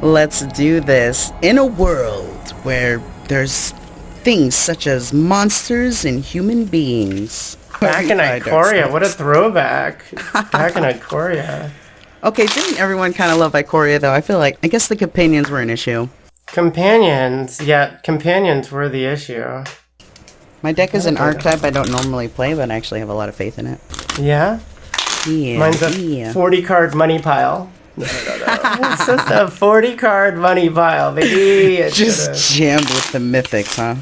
Let's do this. In a world where there's things such as monsters and human beings. Back in Ikoria, what a throwback. Back in Ikoria. Okay, didn't everyone kind of love Ikoria, though? I feel like, I guess the companions were an issue. Companions, yeah, companions were the issue. My deck is an archetype I don't normally play, but I actually have a lot of faith in it. Yeah? Yeah. Mine's a 40-card money pile. No. It's just a 40-card money pile, baby. It's just jammed with the mythics, huh?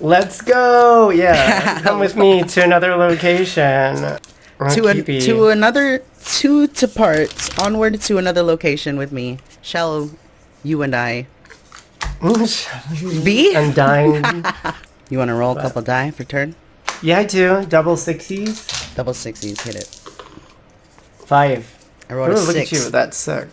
Let's go! Yeah, come with me to another location. To another, two to parts, onward to another location with me. Shall you and I be? Undying. You want to roll a couple die for turn? Yeah, I do. Double 60s. Double 60s, hit it. 5. I rolled a 6. Look at you, that's sick.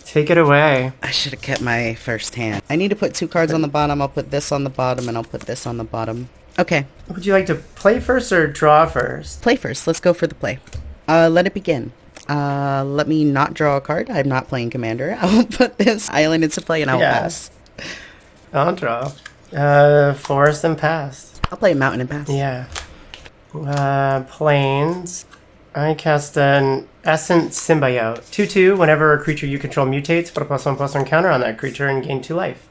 Take it away. I should have kept my first hand. I need to put 2 cards on the bottom. I'll put this on the bottom, and I'll put this on the bottom. Okay. Would you like to play first or draw first? Play first. Let's go for the play. Let it begin. Let me not draw a card. I'm not playing Commander. I will put this island into play, and I will pass. I'll draw. Forest and pass. I'll play Mountain and pass. Yeah. Plains. I cast an Essence Symbiote. 2/2. Whenever a creature you control mutates, put a +1/+1 counter on that creature and gain 2 life.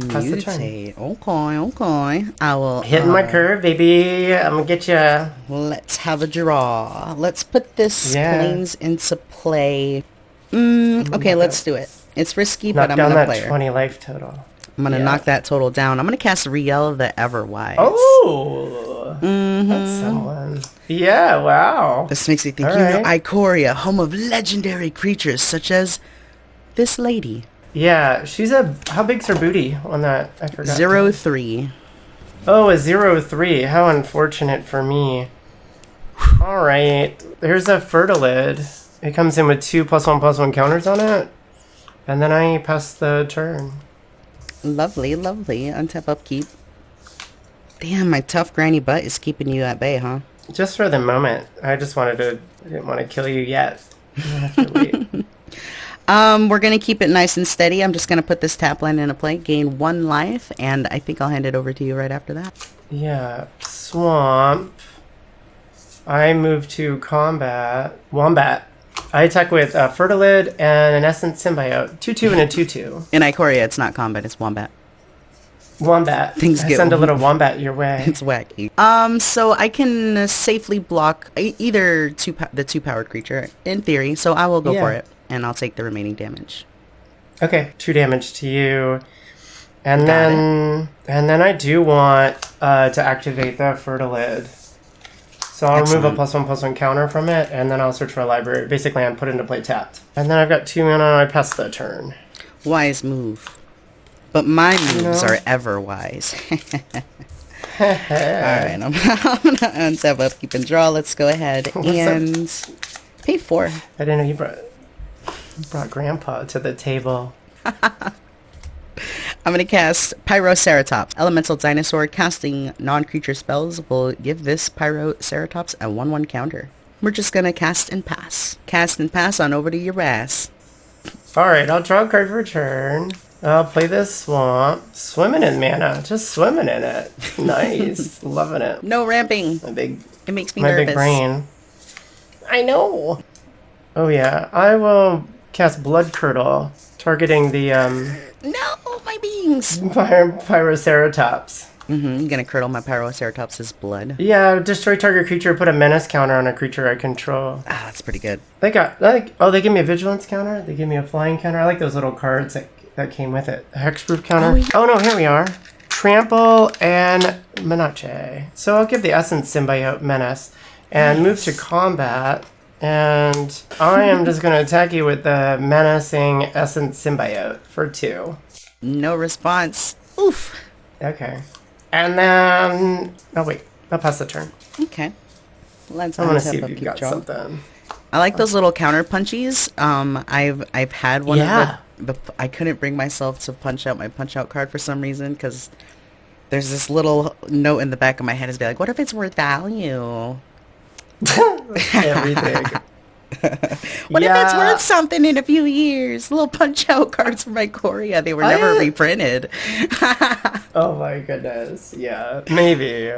Pass the turn. Okay. I will... Hitting my curve, baby. I'm gonna get ya. Let's have a draw. Let's put this Plains into play. Okay, let's do it. It's risky, but I'm gonna play her. Knock down that 20 life total. I'm gonna knock that total down. I'm gonna cast Riel the Everwise. Oh! That's someone. Yeah, wow. This makes me think, know, Ikoria, home of legendary creatures such as this lady. Yeah, she's a... How big's her booty on that? I forgot. 0-3. Oh, a 0-3. How unfortunate for me. Alright. There's a Fertilid. It comes in with 2 +1/+1 counters on it. And then I pass the turn. Lovely. Untap upkeep. Damn, my tough granny butt is keeping you at bay, huh? Just for the moment. I didn't want to kill you yet. I have to wait. We're gonna keep it nice and steady. I'm just gonna put this tap land into play, gain 1 life, and I think I'll hand it over to you right after that. Yeah. Swamp. I move to combat. Wombat. I attack with a Fertilid and an Essence Symbiote. 2/2 and a 2/2. In Ikoria, it's not combat, it's Wombat. Wombat. Send a little Wombat your way. It's wacky. So I can safely block either the 2-powered creature, in theory, so I will go for it, and I'll take the remaining damage. Okay, 2 damage to you. And then I do want to activate the Fertilid. So I'll remove a +1/+1 counter from it, and then I'll search for a library. Basically, I'm put into play tapped. And then I've got 2 mana, I pass the turn. Wise move. But my moves are ever wise. Alright, I'm gonna untap upkeep and draw. Let's go ahead and pay 4. I didn't know you brought Grandpa to the table. I'm going to cast Pyroceratops. Elemental Dinosaur. Casting non-creature spells will give this Pyroceratops a 1/1 counter. We're just going to cast and pass. Cast and pass on over to your ass. Alright, I'll draw a card for turn. I'll play this Swamp. Swimming in mana. Just swimming in it. Nice. Loving it. No ramping. It makes me nervous. My big brain. I know. Oh yeah. I will cast Blood Curdle. Targeting the, No, my beings! Pyroceratops. You're gonna curdle my Pyroceratops's blood. Yeah, destroy target creature, put a menace counter on a creature I control. Ah, that's pretty good. They give me a vigilance counter, they give me a flying counter. I like those little cards that came with it. A hexproof counter. Oh no, here we are. Trample and Menace. So I'll give the Essence Symbiote Menace and move to combat. And I am just going to attack you with the Menacing Essence Symbiote for 2. No response. Oof. Okay. And then... Oh, wait. I'll pass the turn. Okay. Let's I want to see if you've got something. I like those little counter punchies. I've had one of the... I couldn't bring myself to punch out my punch-out card for some reason, because there's this little note in the back of my head is be like, what if it's worth value? Everything. What if it's worth something in a few years? Little punch-out cards from Ikoria. They were never reprinted. Oh my goodness. Yeah, maybe.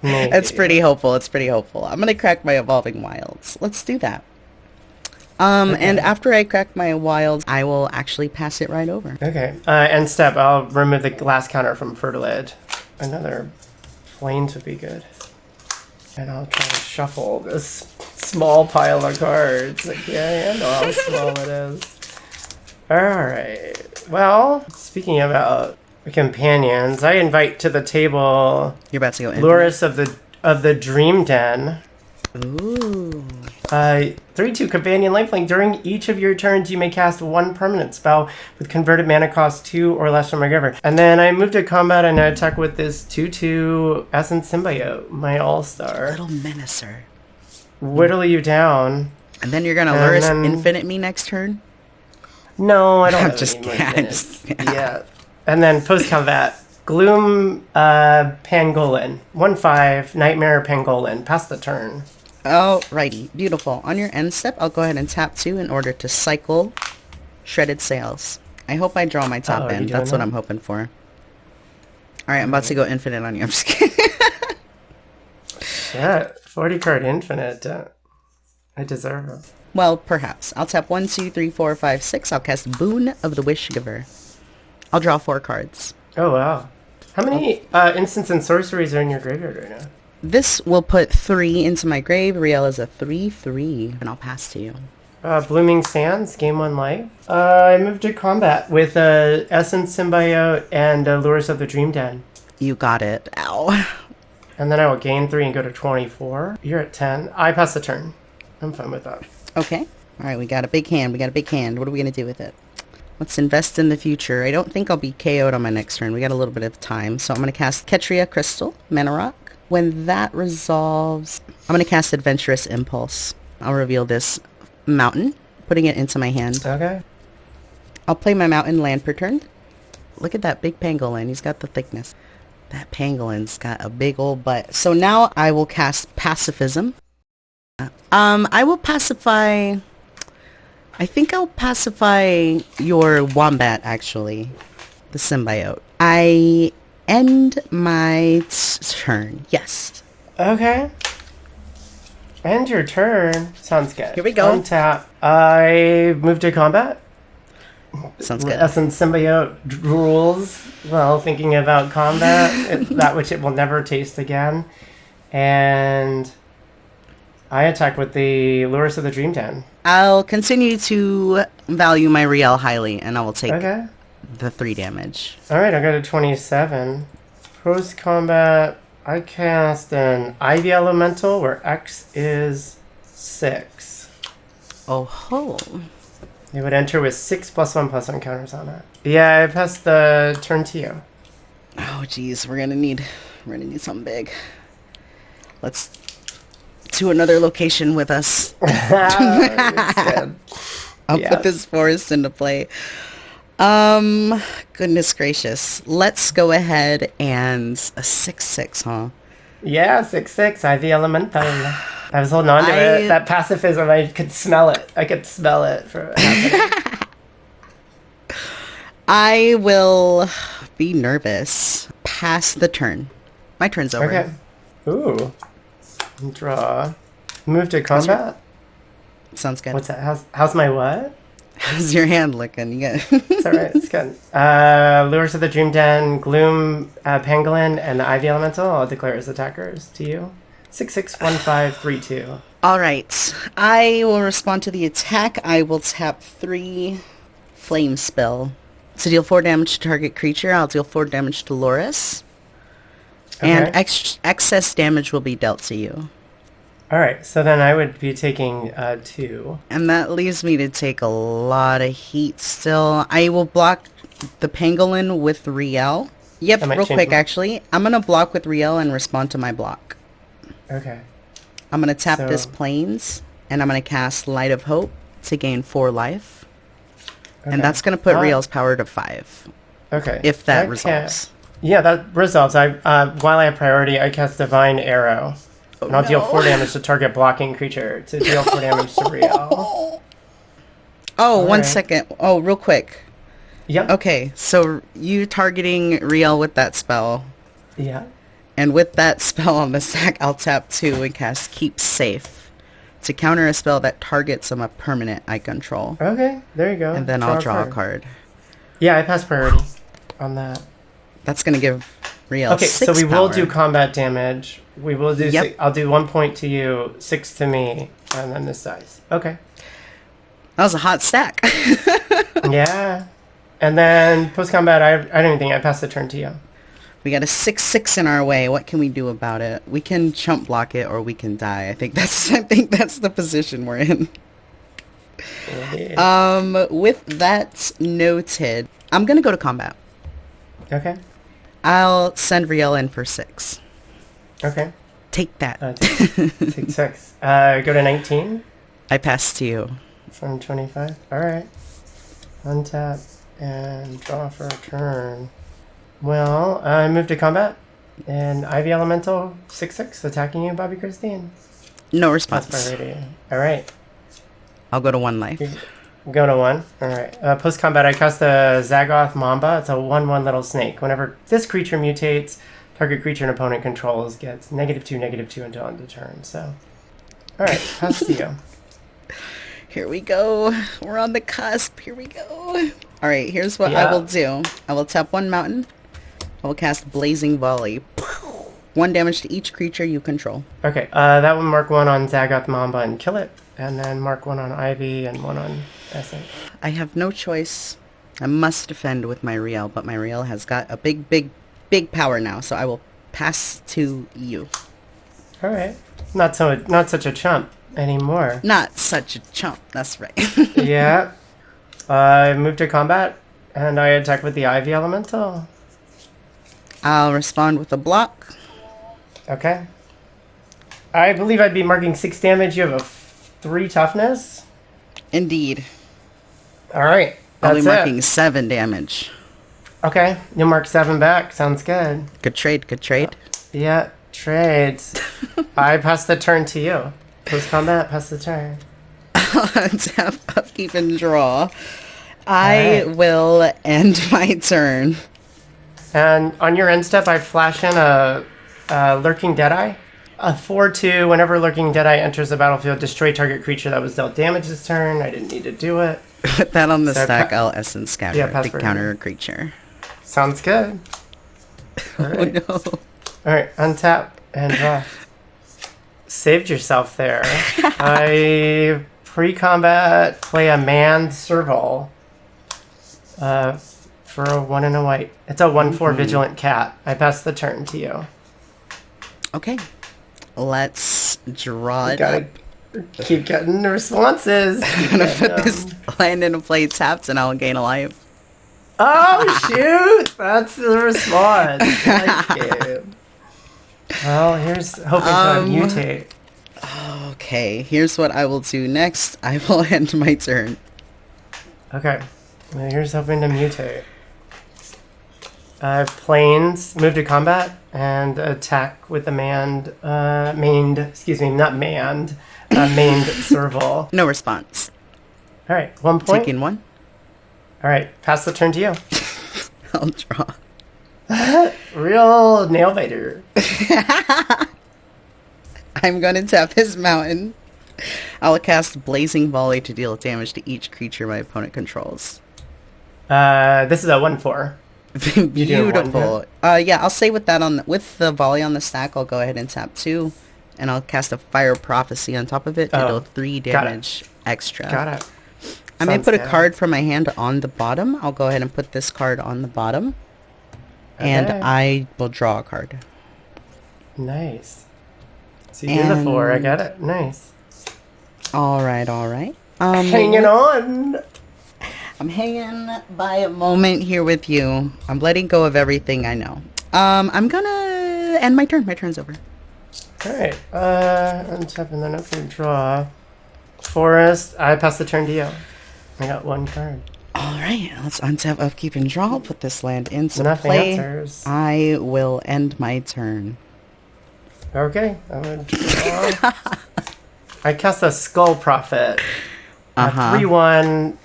Maybe. It's pretty hopeful. It's pretty hopeful. I'm going to crack my Evolving Wilds. Let's do that. And after I crack my wilds, I will actually pass it right over. Okay. End step, I'll remove the last counter from Fertilid. Another plains would be good. And I'll try to shuffle this small pile of cards. I can't handle how small it is. Alright. Well, speaking about companions, I invite to the table You're about to go Loris of the Dream Den. Ooh. 3/2 companion lifelink. During each of your turns, you may cast one permanent spell with converted mana cost 2 or less from my graveyard. And then I move to combat and I attack with this 2/2 Essence Symbiote, my all-star. Little menacer. Whittle you down. And then you're going to Luris Infinite me next turn? No, I don't I'm have just any more kidding. minutes. Yeah. And then post-combat, Gloom Pangolin. 1/5, Nightmare Pangolin. Pass the turn. Alrighty, beautiful. On your end step, I'll go ahead and tap 2 in order to cycle Shredded Sails. I hope I draw my top end. That's what I'm hoping for. Alright, I'm about to go infinite on you. I'm just kidding. Yeah, 40 card infinite. I deserve it. Well, perhaps. I'll tap 1, 2, 3, 4, 5, 6. I'll cast Boon of the Wish Giver. I'll draw 4 cards. Oh, wow. How many instants and sorceries are in your graveyard right now? This will put 3 into my grave. Riel is a 3/3, and I'll pass to you. Blooming Sands, game 1 life. I moved to combat with Essence Symbiote and Lures of the Dream Den. You got it. Ow. And then I will gain 3 and go to 24. You're at 10. I pass the turn. I'm fine with that. Okay. Alright, we got a big hand. What are we going to do with it? Let's invest in the future. I don't think I'll be KO'd on my next turn. We got a little bit of time. So I'm going to cast Ketria Crystal, Mana Rock. When that resolves, I'm going to cast Adventurous Impulse. I'll reveal this mountain, putting it into my hand. Okay. I'll play my mountain land per turn. Look at that big pangolin. He's got the thickness. That pangolin's got a big old butt. So now I will cast Pacifism. I will pacify... I think I'll pacify your wombat, actually. The symbiote. I end my turn. Yes. Okay. End your turn. Sounds good. Here we go. Untap. I move to combat. Sounds good. Essence Symbiote rules. Well, thinking about combat, that which it will never taste again. And I attack with the Lures of the Dream Den. I'll continue to value my Riel highly, and I will take the 3 damage. Alright, I'll go to 27. Post combat, I cast an Ivy Elemental where X is 6. Oh ho. It would enter with 6+1/+1 counters on it. Yeah, I passed the turn to you. Oh geez, we're gonna need something big. Let's to another location with us. I'll put this forest into play. Goodness gracious. Let's go ahead and a 6/6, huh? Yeah, 6/6, Ivy Elemental. I was holding on to it. That pacifism, I could smell it. I could smell it for happening. I will be nervous. Pass the turn. My turn's over. Okay. Ooh. Draw. Move to combat. Sounds good. What's that? How's my what? How's your hand looking? You got It's alright, it's good. Lures of the Dream Den, Gloom, Pangolin, and the Ivy Elemental. I'll declare as attackers to you. 6/6 1/5 3/2. Alright. I will respond to the attack. I will tap 3 Flame Spell. To deal 4 damage to target creature, I'll deal 4 damage to Loris. Okay. And excess damage will be dealt to you. Alright, so then I would be taking 2. And that leaves me to take a lot of heat still. I will block the Pangolin with Riel. Yep, real quick actually. I'm going to block with Riel and respond to my block. Okay. I'm going to tap this Plains, and I'm going to cast Light of Hope to gain 4 life. Okay. And that's going to put Riel's power to 5. Okay. If that resolves. Yeah, that resolves. While I have priority, I cast Divine Arrow. And I'll deal 4 damage to target blocking creature to deal 4 damage to Riel. Oh, one second. Oh, real quick. Yep. Okay, so you targeting Riel with that spell. Yeah. And with that spell on the stack, I'll tap 2 and cast Keep Safe to counter a spell that targets a permanent I control. Okay, there you go. And then I'll draw a card. Yeah, I pass priority on that. That's going to give Riel Okay, 6 so we power. will do combat damage. We will do. Yep. I'll do 1 point to you, 6 to me, and then this dice. Okay. That was a hot stack. Yeah. And then post combat, I don't even think I pass the turn to you. We got a 6/6 in our way. What can we do about it? We can chump block it, or we can die. I think that's the position we're in. Yeah. With that noted, I'm gonna go to combat. Okay. I'll send Riel in for 6. Okay. Take that. Take 6. Go to 19. I pass to you. From 25. All right. Untap and draw for a turn. Well, I move to combat. And Ivy Elemental 6/6 attacking you, Bobbie-Christine. No That's response. priority. All right. I'll go to 1 life. Go to 1. All right. Post combat, I cast the Zagoth Mamba. It's a 1/1 little snake. Whenever this creature mutates, target creature an opponent controls gets -2/-2 until end of turn. So, all right, pass to you. Here we go. We're on the cusp. Here we go. All right, here's what I will do. I will tap 1 mountain. I will cast Blazing Volley. 1 damage to each creature you control. Okay, that will mark 1 on Zagoth Mamba and kill it. And then mark 1 on Ivy and 1 on Essence. I have no choice. I must defend with my Riel, but my Riel has got a big power now, so I will pass to you. All right. Not such a chump anymore. Not such a chump, that's right. Yeah. I move to combat, and I attack with the Ivy Elemental. I'll respond with a block. Okay. I believe I'd be marking 6 damage. You have a 3 toughness. Indeed. All right. I'll That's be marking it. 7 damage. Okay. You'll mark 7 back. Sounds good. Good trade, good trade. Yeah. Trades. I pass the turn to you. Post combat, pass the turn. Tap, upkeep, and draw. I will end my turn. And on your end step, I flash in a Lurking Deadeye. A 4/2, whenever Lurking Deadeye enters the battlefield, destroy target creature that was dealt damage this turn. I didn't need to do it. Put that on the So stack, I'll Essence Scatter pass to for counter a creature. Sounds good. All right. Oh no. All right, untap and draw. Saved yourself there. I pre-combat play a Manned Serval for a 1 and a white. It's a 1/4 Vigilant Cat. I pass the turn to you. Okay. Let's draw it Gotta up. keep getting responses. I'm gonna put this land into play tapped and I'll gain a life. Oh, shoot! That's the response. Like it. Well, here's hoping to mutate. Okay, here's what I will do next. I will end my turn. Okay. Well, here's hoping to mutate. Planes move to combat and attack with the mained serval. No response. All right, 1 point. Taking 1. All right, pass the turn to you. I'll draw. Real nail biter. I'm gonna tap his mountain. I'll cast Blazing Volley to deal damage to each creature my opponent controls. This is a 1/4. Beautiful. Yeah, I'll say with that with the volley on the stack, I'll go ahead and tap 2, and I'll cast a Fire Prophecy on top of it to deal 3 damage extra. Got it. I may Sounds put a good. card from my hand on the bottom. I'll go ahead and put this card on the bottom, and Okay. I will draw a card. Nice. So you do the 4. I get it. Nice. All right. Hanging on. I'm hanging by a moment here with you. I'm letting go of everything I know. I'm gonna end my turn. My turn's over. All right. Untap and then open draw. Forest. I pass the turn to you. I got 1 card. All right, let's untap, upkeep, and draw. Put this land into Nothing play. answers. I will end my turn. Okay, I'm gonna draw. I cast a Skull Prophet. 3/1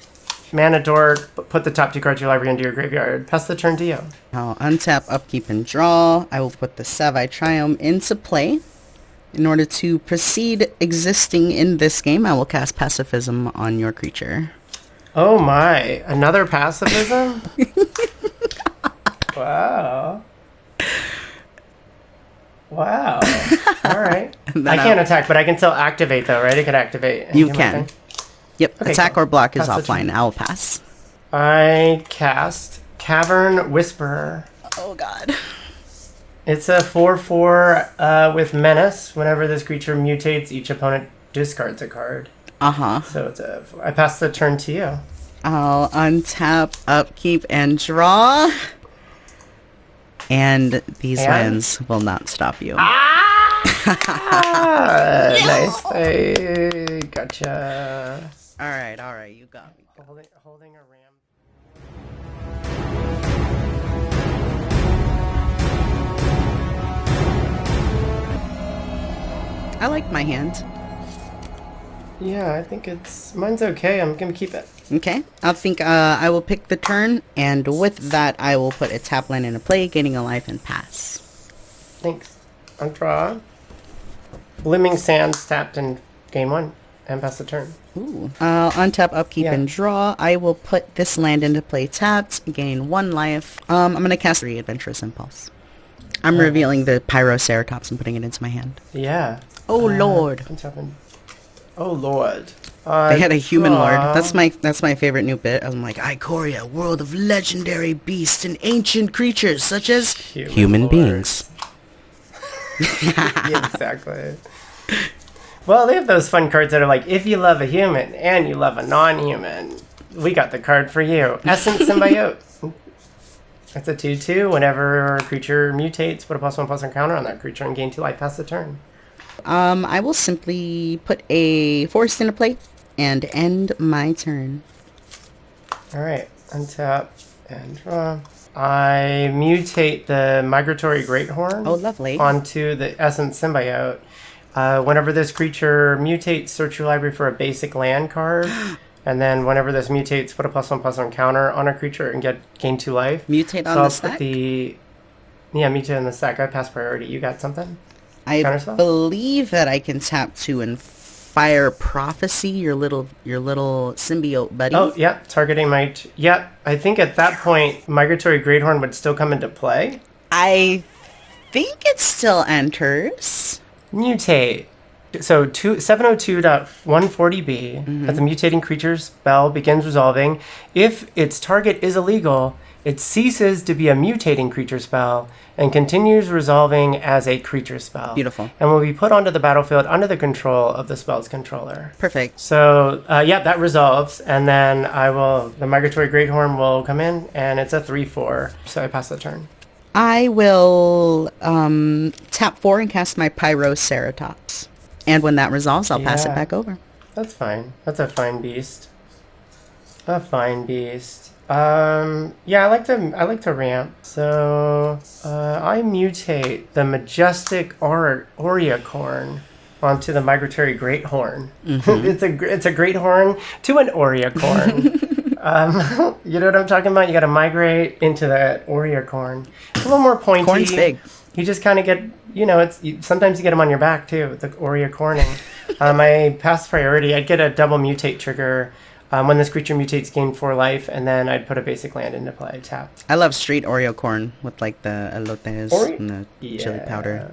mana dork. Put the top 2 cards of your library into your graveyard. Pass the turn to you. I'll untap, upkeep, and draw. I will put the Savai Triome into play. In order to proceed existing in this game, I will cast Pacifism on your creature. Oh my! Another pacifism? Wow. Wow. All right. I can't attack, but I can still activate, though, right? I could activate. You can. Yep. Okay, attack cool. or block is Pass the offline. turn. I will pass. I cast Cavern Whisperer. Oh, God. It's a 4/4 with Menace. Whenever this creature mutates, each opponent discards a card. So it's I pass the turn to you. I'll untap, upkeep, and draw. And these lands will not stop you. Nice. Hey, gotcha. All right, you got me. Holding a ram. I like my hand. Yeah, I think mine's okay. I'm gonna keep it. Okay, I will pick the turn, and with that, I will put a tap land into play, gaining a life and pass. Thanks. I'll draw. Blooming Sands tapped in game 1 and pass the turn. Ooh. I'll untap, upkeep, and draw. I will put this land into play tapped, gain 1 life. I'm gonna cast 3 Adventurous Impulse. I'm revealing the Pyroceratops and putting it into my hand. Yeah. Oh Lord. I'm tapping. Oh Lord. They had a human lord. That's my favorite new bit. I'm like, Ikoria, world of legendary beasts and ancient creatures such as human beings. Yeah, exactly. Well, they have those fun cards that are like, if you love a human and you love a non-human, we got the card for you. Essence Symbiote. That's a 2/2. Whenever a creature mutates, put a +1/+1 counter on that creature and gain 2 life. Pass the turn. I will simply put a forest into play and end my turn. Alright, untap and draw. I mutate the Migratory Greathorn onto the Essence Symbiote. Whenever this creature mutates, search your library for a basic land card. And then whenever this mutates, put a +1/+1 counter on a creature and gain 2 life. Mutate on the stack? Mutate on the stack. I pass priority. You got something? I believe that I can tap to and fire Prophecy, your little symbiote buddy. Oh, yeah. Targeting my... I think at that point, Migratory Greathorn would still come into play. I think it still enters. Mutate. So 702.140b, as a mutating creature's spell begins resolving, if its target is illegal, it ceases to be a mutating creature spell and continues resolving as a creature spell. Beautiful. And will be put onto the battlefield under the control of the spell's controller. Perfect. So, that resolves, and then the Migratory Greathorn will come in, and it's a 3/4, so I pass the turn. I will tap 4 and cast my Pyroceratops. And when that resolves, I'll pass it back over. That's fine. That's a fine beast. A fine beast. I like to ramp. So I mutate the Majestic Oriacorn onto the Migratory Greathorn. It's a Greathorn to an Oriacorn. You know what I'm talking about? You got to migrate into that Oriacorn. It's a little more pointy. Corn's big. You just kind of get, sometimes you get them on your back too, the Oriacorning. I pass priority. I'd get a double mutate trigger. When this creature mutates, gain 4 life, and then I'd put a basic land into play, tap. I love street Oreo-corn with like the elotes and the chili powder.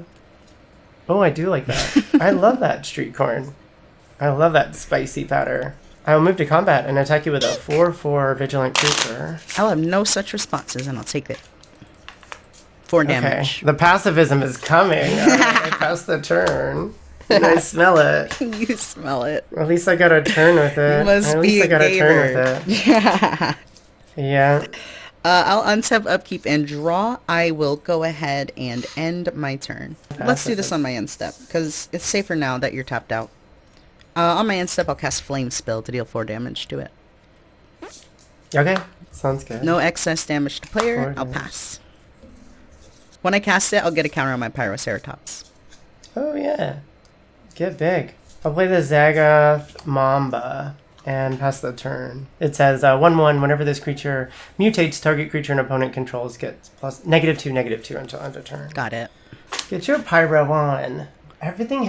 Oh, I do like that. I love that street corn. I love that spicy powder. I will move to combat and attack you with a 4/4 vigilant creature. I'll have no such responses, and I'll take it. 4 damage. Okay. The pacifism is coming. I pass the turn. And I smell it. You smell it. At least I got a turn with it. You must At be least I got a turn with it. Yeah. Yeah. I'll untap, upkeep, and draw. I will go ahead and end my turn. Let's do this on my end step, because it's safer now that you're tapped out. On my end step, I'll cast Flame Spill to deal 4 damage to it. Okay. Sounds good. No excess damage to player. I'll pass. When I cast it, I'll get a counter on my Pyroceratops. Oh, yeah. Get big. I'll play the Zagoth Mamba and pass the turn. It says 1/1. Whenever this creature mutates, target creature an opponent controls gets plus -2/-2 until end of turn. Got it. Get your pyro on. Everything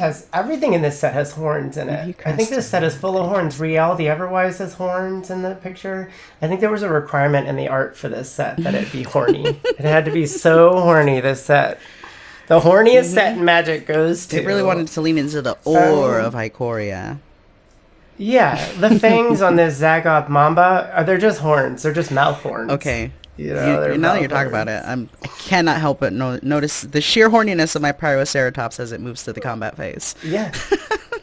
in this set has horns in it. I think this set is full of horns. Riel the Everwise has horns in the picture. I think there was a requirement in the art for this set that it be horny. It had to be so horny, this set. The horniest set in Magic goes to... They really wanted to lean into the ore of Ikoria. Yeah, the fangs on this Zagoth Mamba, they're just horns. They're just mouth horns. Okay. You know, now that you're talking about it, I cannot help but notice the sheer horniness of my Pyroceratops as it moves to the combat phase. Yeah.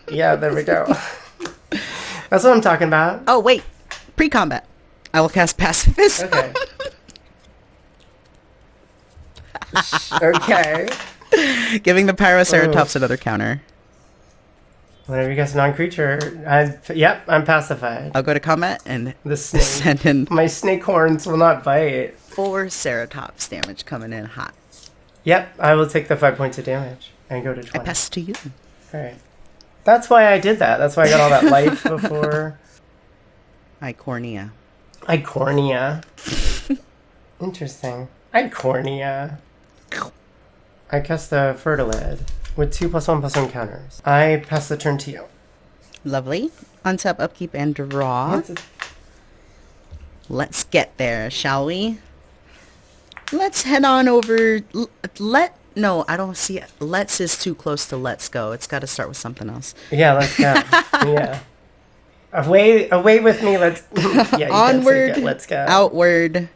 Yeah, there we go. That's what I'm talking about. Oh, wait. Pre-combat. I will cast Pacifist. Okay. Okay. Giving the Pyroceratops another counter. Whenever you cast a non-creature, I'm pacified. I'll go to combat and The snake. send in My snake horns will not bite. 4 Ceratops damage coming in hot. Yep, I will take the 5 points of damage and go to 20. I pass to you. Alright. That's why I did that. That's why I got all that life before. Ikoria. Ikoria. Interesting. Ikoria. I cast the Fertilid with 2+1/+1 counters. I pass the turn to you. Lovely. Untap, upkeep, and draw. Let's get there, shall we? Let's head on over. No, I don't see it. Let's is too close to let's go. It's got to start with something else. Yeah, let's go. Yeah. Away with me. Let's. Yeah, you Onward. Let's go. Outward.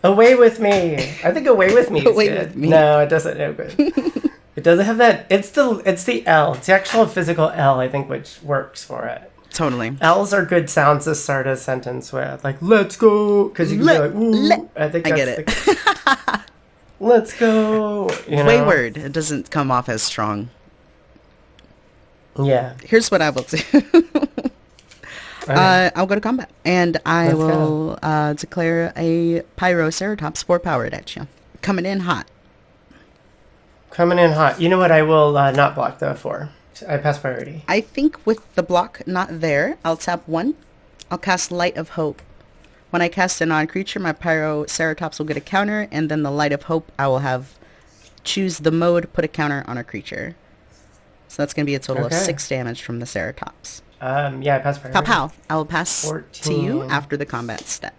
Away with me. I think away with me is Away good. with me. No, it doesn't. No good. It doesn't have that. It's the L. It's the actual physical L, I think, which works for it. Totally. L's are good sounds to start a sentence with, like "let's go," because you can be like, "Ooh." I think I that's get it. Let's go. You know? Wayward. It doesn't come off as strong. Yeah. Here's what I will do. Okay. I'll go to combat, and I Let's will declare a Pyroceratops 4-powered at you. Coming in hot. Coming in hot. You know what? I will not block the 4. I pass priority. I think with the block not there, I'll tap 1. I'll cast Light of Hope. When I cast a non-creature, my Pyroceratops will get a counter, and then the Light of Hope, I will have choose the mode, put a counter on a creature. So that's going to be a total of 6 damage from the Ceratops. Yeah, I pass priority. Pow. I will pass 14. to you after the combat step.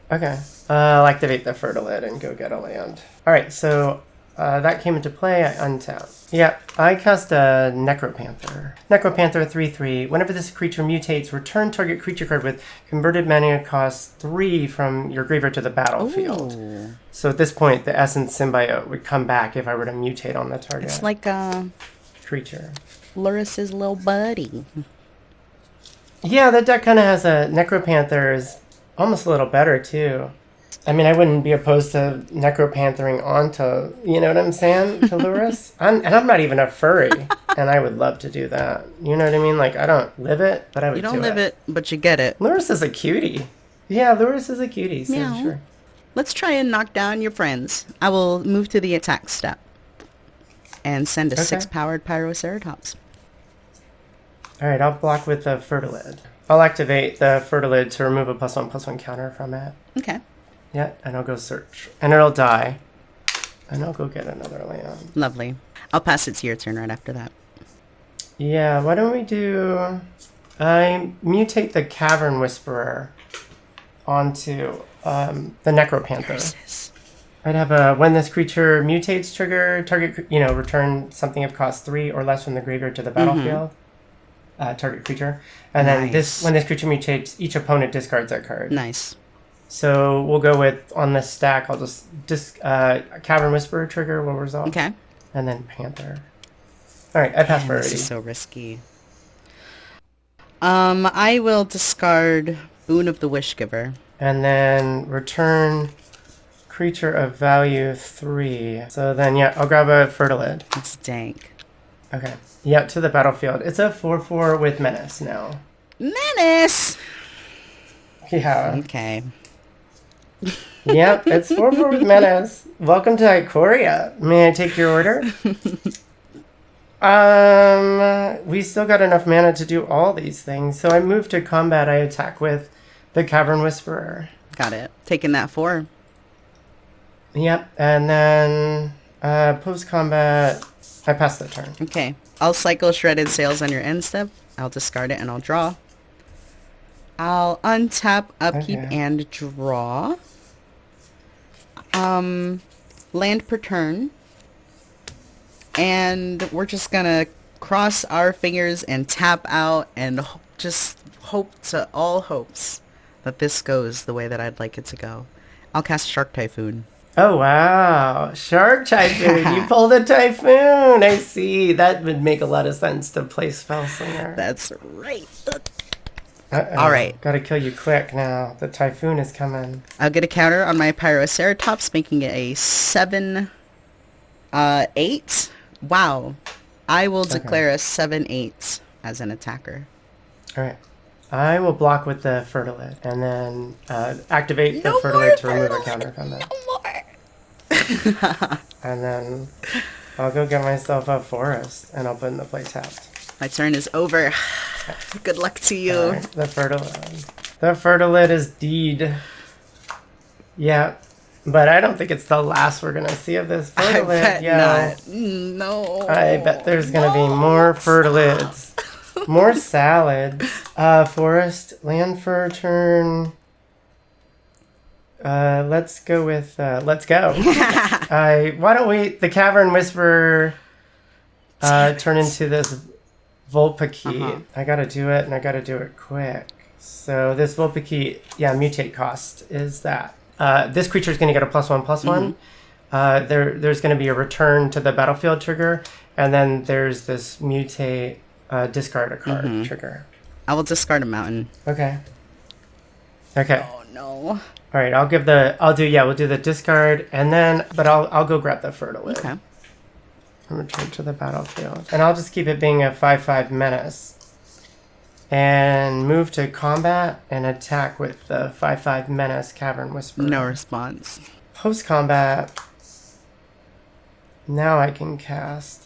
Okay. I'll activate the Fertilid and go get a land. Alright, so that came into play. I untap. Yeah, I cast a Necropanther. Necropanther 3/3. Whenever this creature mutates, return target creature card with converted mana cost 3 from your graveyard to the battlefield. Ooh. So at this point, the Essence Symbiote would come back if I were to mutate on the target It's like creature. Luris's little buddy. Yeah, that deck kind of has a Necropanther is almost a little better too. I mean, I wouldn't be opposed to Necropanthering onto, you know what I'm saying, to Luris. I'm not even a furry, and I would love to do that. You know what I mean? Like, I don't live it, but I would do it. You don't live it, but you get it. Luris is a cutie. Yeah, Luris is a cutie, so Meow. sure. Let's try and knock down your friends. I will move to the attack step and send a 6-powered Pyroceratops. Alright, I'll block with the Fertilid. I'll activate the Fertilid to remove a +1/+1 counter from it. Okay. Yeah, and I'll go search. And it'll die. And I'll go get another land. Lovely. I'll pass it to your turn right after that. Yeah, why don't we do... I mutate the Cavern Whisperer onto the Necropanther. Curses. I'd have a when this creature mutates trigger, target, return something of cost 3 or less from the graveyard to the battlefield. Target creature. And then when this creature mutates, each opponent discards that card. Nice. So we'll go with, on this stack, I'll just Cavern Whisperer trigger will resolve. Okay. And then Panther. Alright, I pass priority. This is so risky. I will discard Boon of the Wishgiver. And then return creature of value 3. So then, yeah, I'll grab a Fertilid. It's dank. Okay. Yeah, to the battlefield. It's a 4/4 with Menace now. Menace! Yeah. Okay. Yep, it's 4/4 with Menace. Welcome to Ikoria. May I take your order? We still got enough mana to do all these things. So I move to combat. I attack with the Cavern Whisperer. Got it. Taking that 4. Yep. And then post-combat, I pass the turn. Okay. I'll cycle Shredded Sails on your end step. I'll discard it and I'll draw. I'll untap, upkeep, and draw. Land per turn. And we're just gonna cross our fingers and tap out and just hope to all hopes that this goes the way that I'd like it to go. I'll cast Shark Typhoon. Oh, wow. Shark Typhoon. You pulled a Typhoon. I see. That would make a lot of sense to play Spellslinger. That's right. Uh-oh. All right. Gotta kill you quick now. The Typhoon is coming. I'll get a counter on my Pyroceratops, making it a 7-8. Wow. I will declare a 7-8 as an attacker. All right. I will block with the Fertilid and then activate the Fertilid to remove a counter from it. No more. And then I'll go get myself a forest and I'll put in the play tapped. My turn is over. Good luck to you. Right, the Fertilid. The Fertilid is deed. Yeah. But I don't think it's the last we're going to see of this Fertilid. I bet not. No. I bet there's going to be more Fertilids. More salads. Forest, land for a turn. Let's go with, let's go. Why don't we, the Cavern Whisperer, turn into this Vulpikeet. I gotta do it, and I gotta do it quick. So this Vulpikeet, mutate cost is that. This creature is gonna get a +1/+1. There's gonna be a return to the battlefield trigger, and then there's this mutate, discard a card trigger. I will discard a mountain. Okay. Oh no. All right, we'll do the discard, and then, but I'll go grab the Fertilid. Okay. And return to the battlefield. And I'll just keep it being a 5/5 menace. And move to combat and attack with the 5/5 menace Cavern Whisperer. No response. Post-combat, now I can cast,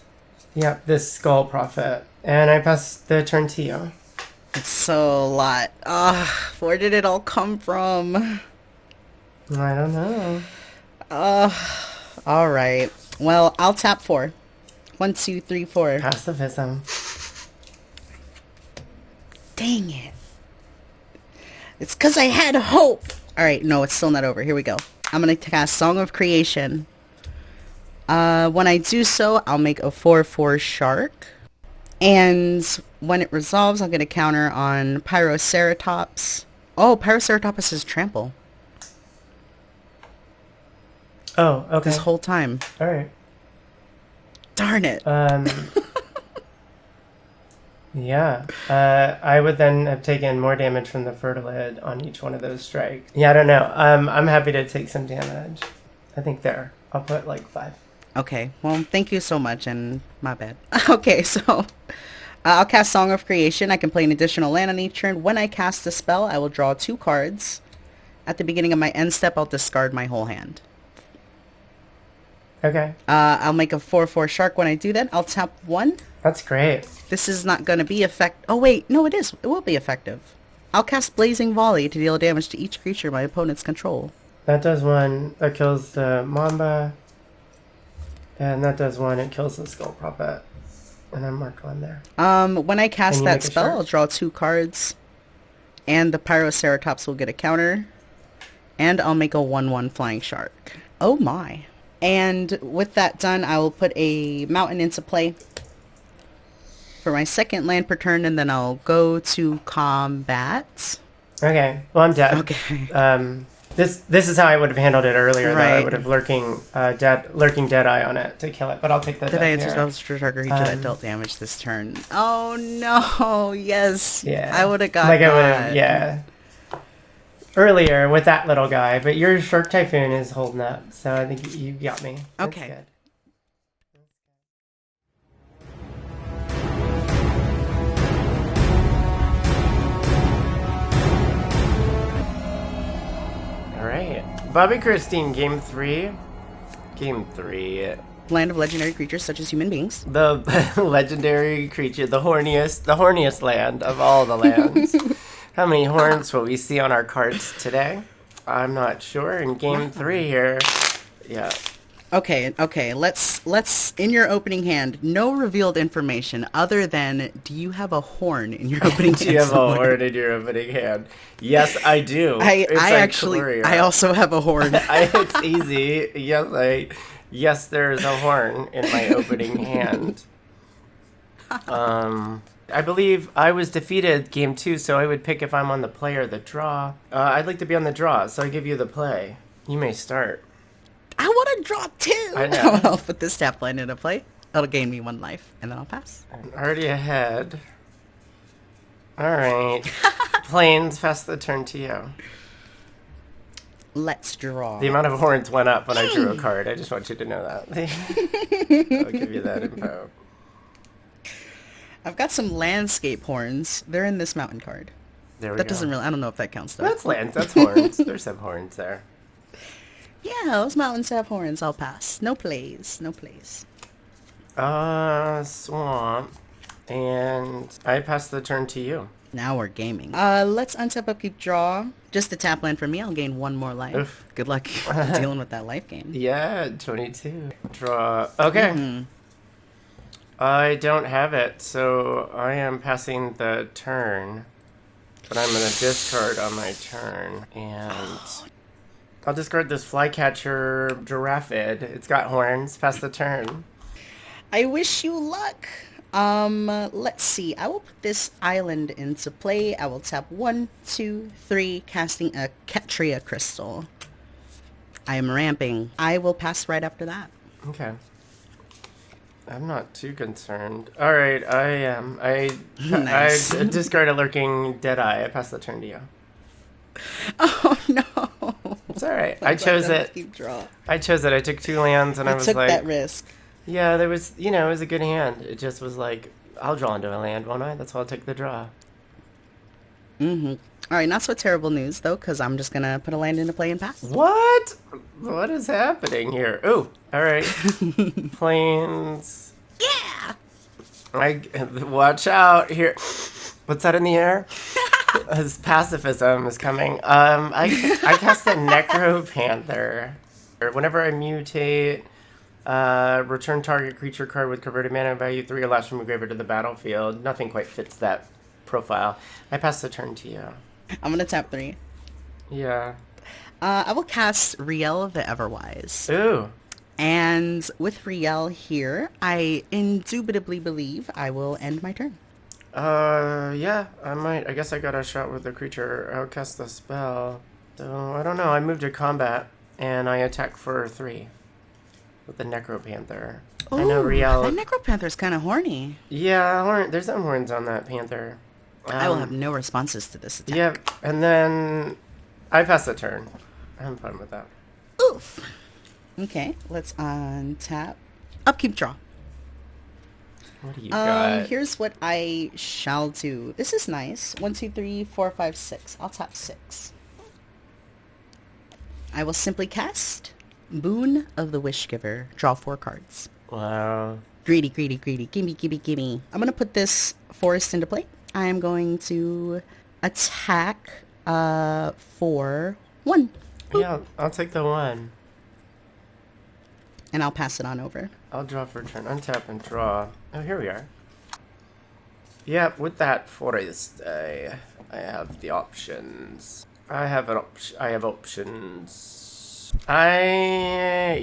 this Skull Prophet. And I pass the turn to you. It's so a lot. Where did it all come from? I don't know. All right. Well, I'll tap 4. 1, 2, 3, 4. Pacifism. Dang it. It's because I had hope. All right. No, it's still not over. Here we go. I'm going to cast Song of Creation. When I do so, I'll make a 4/4 shark. And when it resolves, I'll get a counter on Pyroceratops. Oh, Pyroceratops is trample. Oh, okay. This whole time. All right. Darn it. I would then have taken more damage from the Fertilid on each one of those strikes. Yeah, I don't know. I'm happy to take some damage. I think there. I'll put like 5. Okay, well, thank you so much, and my bad. Okay, so I'll cast Song of Creation. I can play an additional land on each turn. When I cast the spell, I will draw 2 cards. At the beginning of my end step, I'll discard my whole hand. Okay. I'll make a 4/4 shark when I do that. I'll tap 1. That's great. This is not going to be effective. Oh, wait. No, it is. It will be effective. I'll cast Blazing Volley to deal damage to each creature my opponents control. That does 1. That kills the Mamba. And that does 1. It kills the Skull Prophet. And I mark 1 there. When I cast that spell, shark? I'll draw 2 cards. And the Pyroceratops will get a counter. And I'll make a 1/1 flying shark. Oh my. And with that done, I will put a mountain into play for my second land per turn, and then I'll go to combat. Okay. Well, I'm dead. Okay. This is how I would have handled it earlier. Right. Though. I would have lurking Deadeye on it to kill it, but I'll take that. Did I enter spells for target creature that dealt damage this turn? Oh no! Yes. Yeah. I would have got like that. I would have. Yeah. Earlier with that little guy, but your Shark Typhoon is holding up, so I think you got me. That's Okay. good. All right, Bobbie-Christine, game 3. Game 3. land of legendary creatures such as human beings. The legendary creature, the horniest land of all the lands. How many horns will we see on our cards today? I'm not sure. In game 3 here. Yeah. Okay. Let's in your opening hand, no revealed information other than do you have a horn in your opening hand? Do you have a horn in your opening hand? Yes, I do. I also have a horn. It's easy. Yes, there's a horn in my opening hand. I believe I was defeated game 2, so I would pick if I'm on the play or the draw. I'd like to be on the draw, so I give you the play. You may start. I want to draw too. I know. I'll put this tap land into play. It'll gain me 1 life, and then I'll pass. I'm already ahead. All right. Plains, pass the turn to you. Let's draw. The amount of horns went up when I drew a card. I just want you to know that. I'll give you that info. I've got some landscape horns. They're in this mountain card. There we That go. doesn't really... I don't know if that counts, though. That's lands. That's horns. There's some horns there. Yeah, those mountains have horns. I'll pass. No plays. No plays. Swamp. And I pass the turn to you. Now we're gaming. Let's untap, upkeep, draw. Just a tap land for me. I'll gain 1 more life. Oof. Good luck dealing with that life gain. Yeah, 22. Draw. Okay. Mm-hmm. I don't have it, so I am passing the turn. But I'm going to discard on my turn. And I'll discard this Flycatcher Giraffid. It's got horns. Pass the turn. I wish you luck. Let's see. I will put this island into play. I will tap 1, 2, 3, casting a Catria crystal. I am ramping. I will pass right after that. Okay. I'm not too concerned. All right, I am. Nice. I discard a Lurking Deadeye. I pass the turn to you. Oh no! It's all right. I chose it. Keep draw. I chose it. I took 2 lands, and I was took like, that risk. yeah, there was, it was a good hand. It just was like, I'll draw into a land, won't I? That's why I'll take the draw. Mm-hmm. All right, not so terrible news though, because I'm just gonna put a land into play and pass. What? What is happening here? Ooh, all right. Plains. Yeah. Watch out here. What's that in the air? His pacifism is coming. I cast the Necropanther. Whenever I mutate, return target creature card with converted mana value 3 or less from the graveyard to the battlefield. Nothing quite fits that profile. I pass the turn to you. I'm gonna tap 3. Yeah. I will cast Riel the Everwise. Ooh. And with Riel here, I indubitably believe I will end my turn. Yeah, I might. I guess I got a shot with the creature. I'll cast the spell. So, I don't know. I moved to combat, and I attack for 3 with the Necropanther. Ooh, I know Riel. that Necropanther's kind of horny. Yeah, there's some horns on that panther. I will have no responses to this attack. Yeah, and then I pass the turn. I'm fine with that. Oof. Okay, let's untap. Upkeep, draw. What do you got? Here's what I shall do. This is nice. 1, 2, 3, 4, 5, 6. I'll tap 6. I will simply cast Boon of the Wishgiver. Draw 4 cards. Wow. Greedy, greedy, greedy. Gimme, gimme, gimme. I'm going to put this forest into play. I am going to attack for 1. Boop. Yeah, I'll take the 1. And I'll pass it on over. I'll draw for a turn. Untap and draw. Oh, here we are. Yep, with that forest, I have the options. I have options. I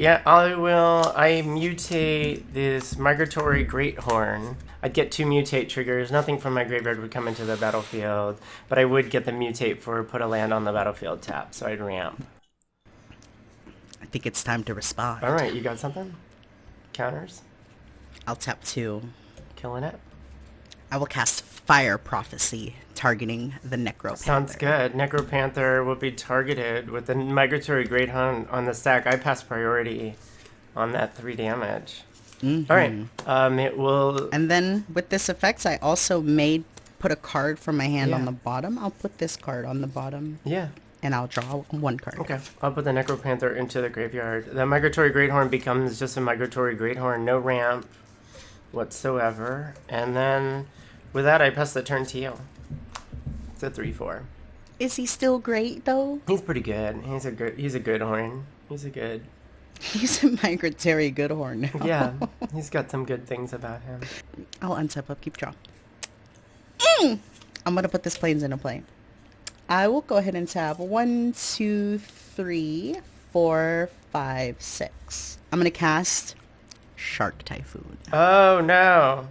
mutate this Migratory Greathorn. I'd get 2 mutate triggers. Nothing from my graveyard would come into the battlefield, but I would get the mutate for put a land on the battlefield tap, so I'd ramp. I think it's time to respond. All right, you got something? Counters? I'll tap 2. Killing it? I will cast Fire Prophecy, targeting the Necropanther. Sounds good. Necropanther will be targeted with the Migratory Greathorn on the stack. I pass priority on that 3 damage. Mm-hmm. All right. It will... And then with this effect, I also put a card from my hand on the bottom. I'll put this card on the bottom. Yeah. And I'll draw one card. Okay. I'll put the Necropanther into the graveyard. The Migratory Greathorn becomes just a Migratory Greathorn. No ramp whatsoever. And then with that, I pass the turn to you. It's a 3/4. Is he still great, though? He's pretty good. He's a good horn. He's He's a migratory good horn now. Yeah, he's got some good things about him. I'll untap up, keep draw. I'm gonna put this plains into play. I will go ahead and tap 1, 2, 3, 4, 5, 6. I'm gonna cast Shark Typhoon. Oh no.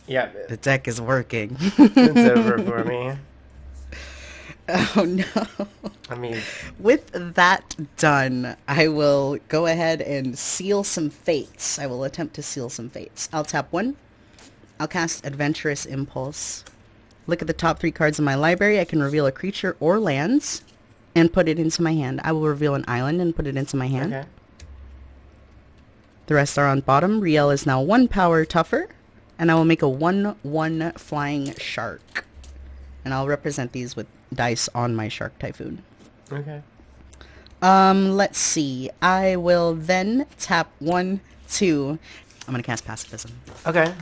Yeah. The deck is working. It's over for me. Oh no. I mean, with that done, I will go ahead and seal some fates. I will attempt to seal some fates. I'll tap 1. I'll cast Adventurous Impulse. Look at the top 3 cards in my library. I can reveal a creature or lands and put it into my hand. I will reveal an island and put it into my hand. okay. The rest are on bottom. Riel is now 1 power tougher. And I will make a 1/1 flying shark. And I'll represent these with dice on my Shark Typhoon. Okay. Let's see. I will then tap 1, 2. I'm gonna cast Pacifism. Okay.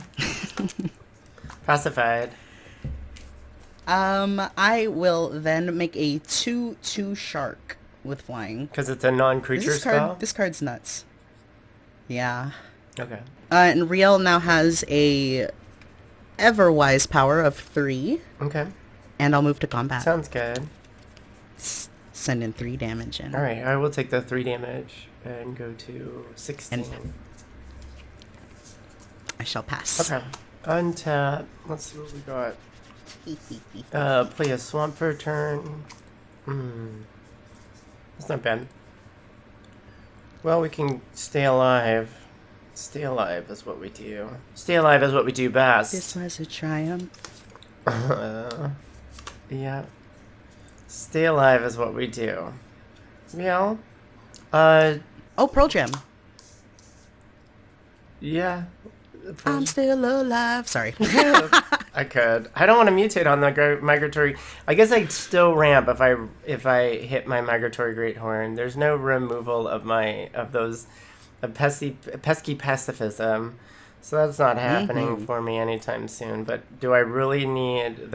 Pacified. I will then make a 2/2 shark with flying. Because it's a non-creature spell? This card's nuts. Yeah. Okay. And Riel now has a Everwise power of 3. Okay. And I'll move to combat. Sounds good. Send in 3 damage in. Alright, I will take the 3 damage and go to 16. I shall pass. Okay. Untap. Let's see what we got. Play a swamp for a turn. That's not bad. Well, we can stay alive. Stay alive is what we do. Stay alive is what we do best. This was a triumph. Yeah. Stay alive is what we do. Yeah. Oh, Pearl Gem. Yeah. I'm still alive. Sorry. I could. I don't want to mutate on the migratory. I guess I'd still ramp if I hit my migratory Greathorn. There's no removal of those pesky pacifism, so that's not happening for me anytime soon. But do I really need?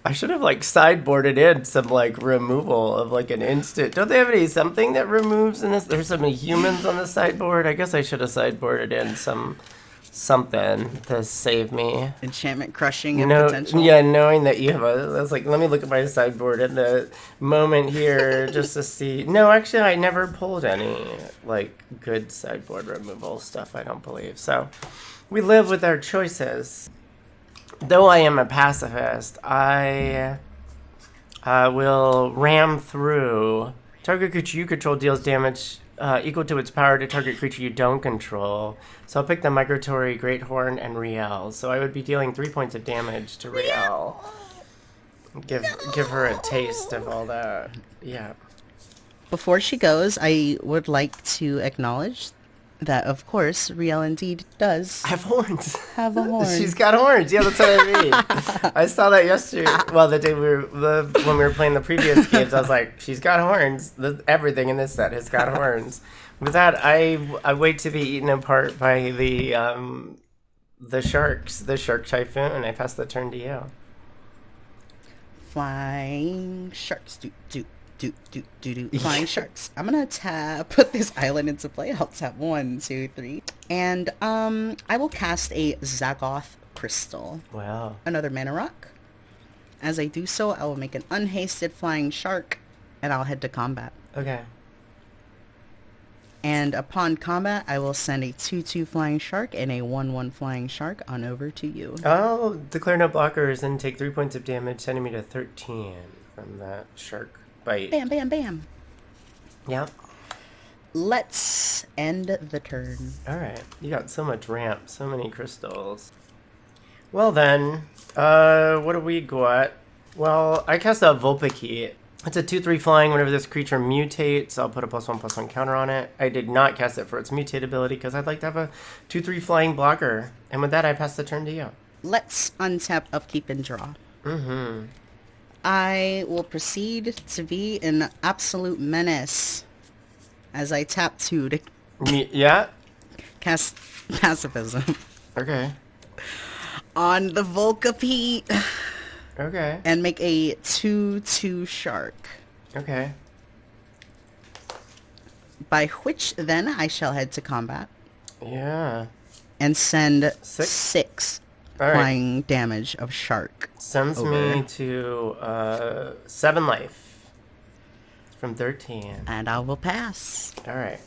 I should have sideboarded in some removal of an instant. Don't they have something that removes in this? There's some humans on the sideboard. I guess I should have sideboarded in something to save me. Enchantment crushing and potential. Yeah, knowing that you have that's let me look at my sideboard at the moment here just to see. No, actually I never pulled any good sideboard removal stuff, I don't believe. So we live with our choices. Though I am a pacifist, I will ram through. Target creature you control deals damage equal to its power to target creature you don't control. So I'll pick the Migratory Greathorn and Riel. So I would be dealing 3 points of damage to Riel. Give her a taste of all that. Yeah. Before she goes, I would like to acknowledge that, of course, Riel indeed does have horns. Have a horn. She's got horns. Yeah, that's what I mean. I saw that yesterday. Well, the day when we were playing the previous games, I was like, she's got horns. Everything in this set has got horns. With that, I wait to be eaten apart by the sharks, the Shark Typhoon, and I pass the turn to you. Flying sharks. Flying sharks. I'm gonna put this island into play. I'll tap 1, 2, 3. And I will cast a Zagoth Crystal. Wow. Another mana rock. As I do so, I will make an unhasted flying shark, and I'll head to combat. Okay. And upon combat, I will send a 2/2 flying shark and a 1/1 flying shark on over to you. I'll declare no blockers and take 3 points of damage, sending me to 13 from that shark bite. Bam, bam, bam. Yeah. Let's end the turn. All right. You got so much ramp, so many crystals. Well then, what do we got? Well, I cast a Vulpix. It's a 2/3 flying. Whenever this creature mutates, I'll put a +1/+1 counter on it. I did not cast it for its mutate ability because I'd like to have a 2/3 flying blocker. And with that, I pass the turn to you. Let's untap, upkeep, and draw. Mm-hmm. I will proceed to be an absolute menace as I tap 2 to Yeah? cast pacifism Okay. on the Volcapete Okay. and make a 2/2 shark. Okay. By which then I shall head to combat Yeah. and send 6? 6 All right. flying damage of shark. Sends over. me to 7 life from 13. And I will pass. All right.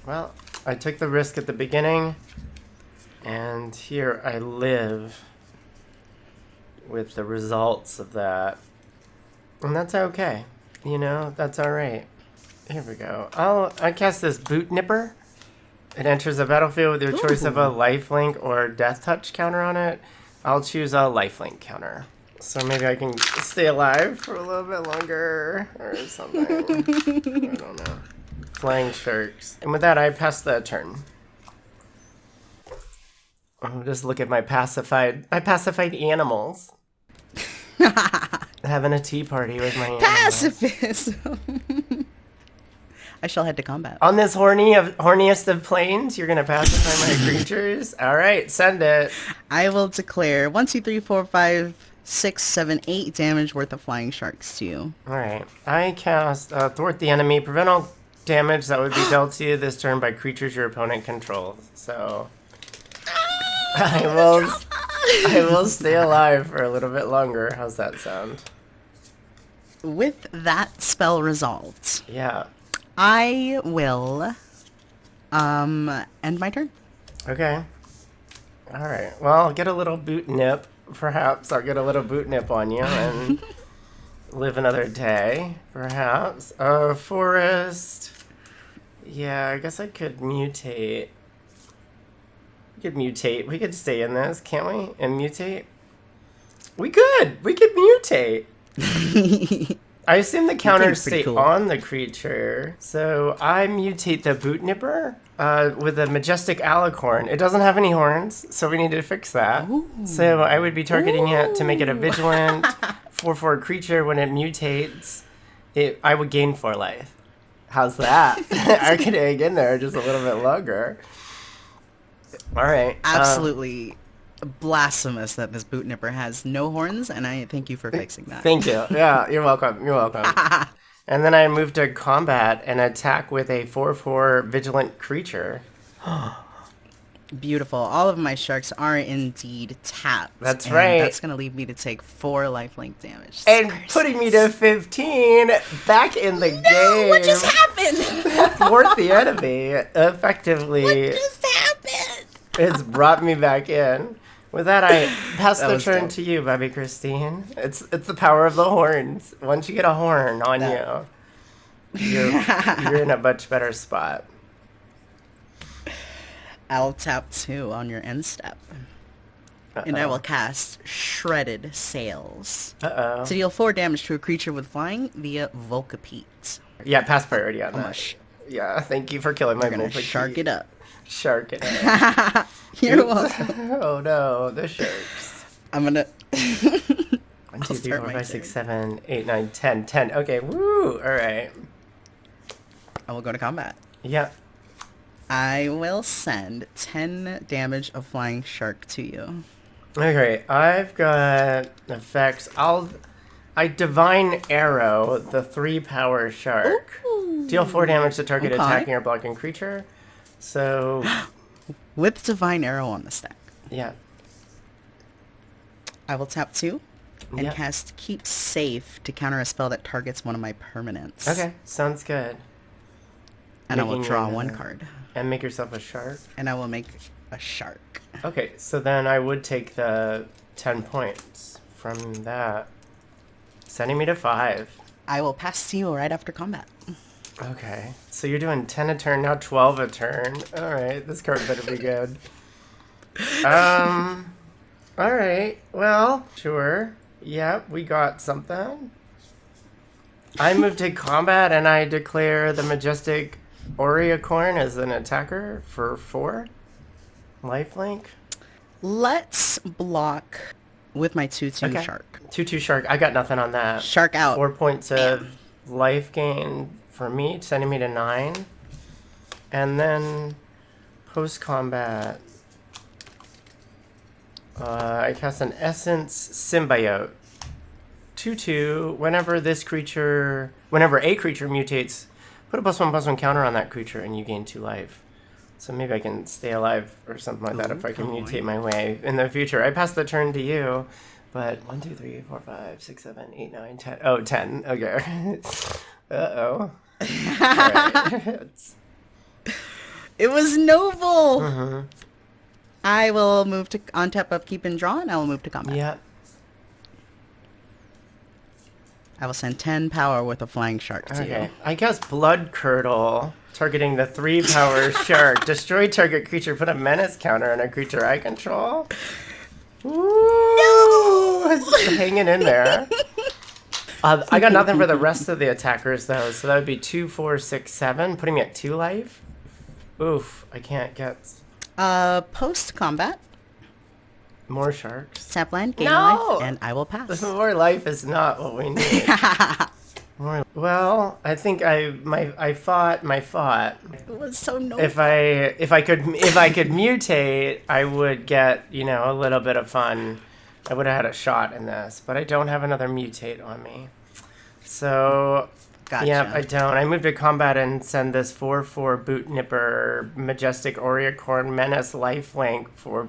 Well, I took the risk at the beginning, and here I live with the results of that. And that's okay. You know, that's all right. Here we go. I cast this Boot Nipper. It enters the battlefield with your choice of a lifelink or death touch counter on it. I'll choose a lifelink counter. So maybe I can stay alive for a little bit longer or something. I don't know. Flying sharks. And with that, I pass the turn. Oh, just look at my pacified animals. Having a tea party with my animals. Pacifism! I shall head to combat. On this horniest of planes, you're gonna pacify my creatures? Alright, send it. I will declare 1, 2, 3, 4, 5, 6, 7, 8 damage worth of flying sharks to you. Alright. I cast Thwart the Enemy. Prevent all damage that would be dealt to you this turn by creatures your opponent controls. So I will stay alive for a little bit longer. How's that sound? With that spell resolved, Yeah. I will end my turn. Okay. Alright. Well, I'll get a little boot nip. Perhaps I'll get a little boot nip on you and live another day. Perhaps. Forest. Yeah, I guess I could mutate. We could mutate. We could stay in this, can't we? And mutate? We could! We could mutate! I assume the counters stay cool. on the creature. So I mutate the Boot Nipper with a Majestic Alicorn. It doesn't have any horns, so we need to fix that. Ooh. So I would be targeting it to make it a vigilant 4/4 creature. When it mutates, I would gain 4 life. How's that? I could hang in there just a little bit longer. All right. Absolutely blasphemous that this Boot Nipper has no horns, and I thank you for fixing that. Thank you. Yeah, you're welcome. You're welcome. And then I move to combat and attack with a 4/4 vigilant creature. Beautiful. All of my sharks are indeed tapped. That's and right. That's going to leave me to take 4 lifelink damage. And putting me to 15 back in the game. What just happened? Thwart the Enemy. Effectively. What just happened? It's brought me back in. With that, I pass the turn dope. to you, Bobbie-Christine. It's the power of the horns. Once you get a horn on you, you're in a much better spot. I'll tap 2 on your end step. And I will cast Shredded Sails. Uh-oh. To deal 4 damage to a creature with flying via Volcapete. Yeah, pass priority on that. Gosh. Yeah, thank you for killing my I'm going to Volcapete. shark it up. Shark it up. You're welcome. Oh no, the sharks. I'm going to... 1, 2, 3, start 4, my 5, 6, turn. 7, 8, 9, 10. 10. Okay, woo! Alright. I will go to combat. Yeah. I will send 10 damage of flying shark to you. Okay, I've got effects. I Divine Arrow the 3 power shark. Ooh. Deal 4 damage to target Okay. attacking or blocking creature. So, With Divine Arrow on the stack. yeah. I will tap 2 and Yeah. cast Keep Safe to counter a spell that targets one of my permanents. Okay, sounds good. And I will Making draw your- 1 card. And make yourself a shark. And I will make a shark. Okay, so then I would take the 10 points from that, sending me to 5. I will pass to you right after combat. Okay, so you're doing 10 a turn, now 12 a turn. Alright, this card better be good. Alright, well, sure. Yep, we got something. I move to combat and I declare the majestic Ikoria as an attacker for 4 lifelink. Let's block with my 2/2 shark. 2/2 shark. I got nothing on that. Shark out. 4 points of life gain for me, sending me to 9. And then post combat, I cast an Essence Symbiote. 2/2. Whenever a creature mutates, put a +1/+1 counter on that creature, and you gain 2 life. So maybe I can stay alive or something like that if I can mutate my way in the future. I pass the turn to you, but 1, 2, 3, 4, 5, 6, 7, 8, 9, 10. Oh, 10. Okay. Uh-oh. Right. It was noble. I will move to on tap of keep and draw, and I will move to combat. Yep. I will send 10 power with a flying shark to you. I guess Blood Curdle, targeting the 3 power shark. Destroy target creature, put a menace counter on a creature I control. Ooh, no! It's hanging in there. I got nothing for the rest of the attackers, though, so that would be 2, 4, 6, 7, putting me at 2 life. Oof, I can't get... Post combat. More sharks. Tap land, gain life, and I will pass. This more life is not what we need. Well, I think I fought my fight. It was so noble. If I could mutate, I would get, a little bit of fun. I would have had a shot in this, but I don't have another mutate on me. So, gotcha. Yeah, I don't. I move to combat and send this 4/4 Boot Nipper Majestic Ikoria Menace lifelink for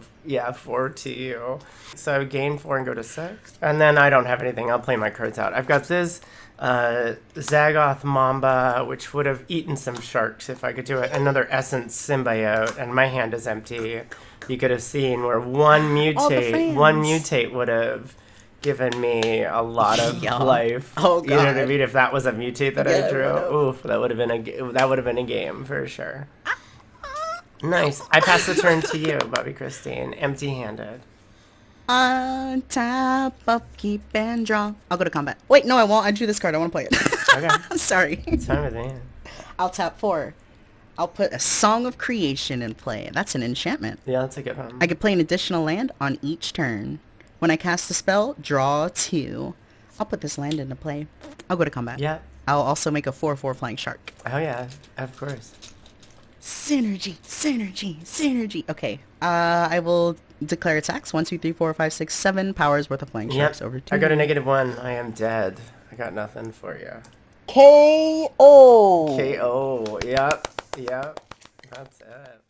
4 to you. So gain 4 and go to 6. And then I don't have anything. I'll play my cards out. I've got this Zagoth Mamba, which would have eaten some sharks if I could do it. Another Essence Symbiote, and my hand is empty. You could have seen where one mutate would have given me a lot of life. Oh god! You know what I mean? If that was a mutate that I drew, oof, that would have been a game for sure. Nice. I pass the turn to you, Bobbie-Christine, empty-handed. On top of keep and draw. I'll go to combat. Wait, no, I won't. I drew this card. I want to play it. Okay. Sorry. It's fine with me. I'll tap 4. I'll put a Song of Creation in play. That's an enchantment. Yeah, that's a good one. I can play an additional land on each turn. When I cast a spell, draw 2. I'll put this land into play. I'll go to combat. Yeah. I'll also make a 4/4 flying shark. Oh yeah, of course. Synergy. Okay. I will declare attacks. 1, 2, 3, 4, 5, 6, 7 powers worth of flying sharks over 2. I got a -1. I am dead. I got nothing for you. KO. KO. Yep. That's it.